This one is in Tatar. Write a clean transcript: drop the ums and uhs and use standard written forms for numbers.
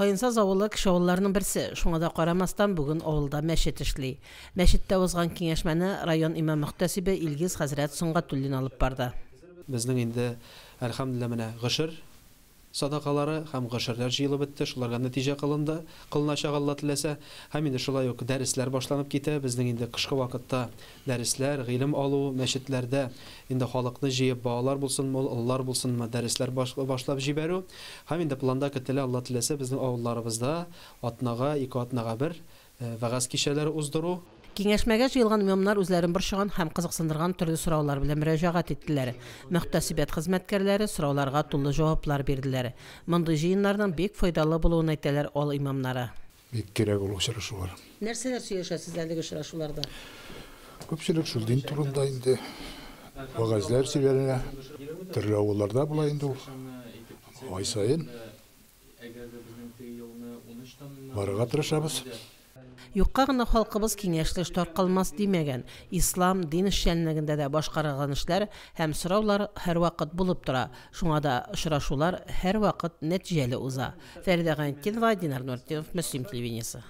Кайынсаз авылы кеше авылларының берсе, шуңа да карамастан бүген авылда мәчет эшли. Мәчеттә узган киңәшмәне район имам мөхтәсибе Илгиз хәзрәт Соңгатуллин алып барды. Безнең инде әлхәмдүлилләh менә гышыр садакалары һәм гышырлар җыелып бетте, шуларга нәтиҗә кылынды. Кылыначак Алла теләсә, һәм инде шулай ук дәресләр башланып китә. Безнең инде кышкы вакытта дәресләр, гыйлем алу, мәчетләрдә инде халыкны җыеп балалар булсын, уллар булсын, дәресләр башлап җибәрү. Һәм инде планда көтелә Алла теләсә безнең авылларыбызда атнага, 2 атнага бер вәгазь кичәләре уздыру. Киңәшмәгә җыелган имамнар үзләрен борчыган һәм кызыксындырган төрле сораулар белән мөрәҗәгать иттеләр. Мөхтәсибәт хезмәткәрләре сорауларга тулы җаваплар бирделәр. Мондый җыеннарның бик файдалы булуын әйтәләр ал имамнары. Бик кирәк ул очрашулар. Нәрсәләр сөйләшәсез әлеге очрашуларда? Күпчелек шул дин турында инде вәгазьләр сөйләнә. Төрле авылларда була инде ул. Ай сайын барырга тырышабыз. Юкка гына халкыбыз киңәшле таркалмас димәгән. Ислам дин эшчәнлегендә дә башкарылган эшләр һәм сораулар һәрвакыт булып тора. Шуңа да очрашулар һәрвакыт нәтиҗәле уза. Фәридә Гайнетдинова, Динар Нуртдинов, Мөслим телевидениесе.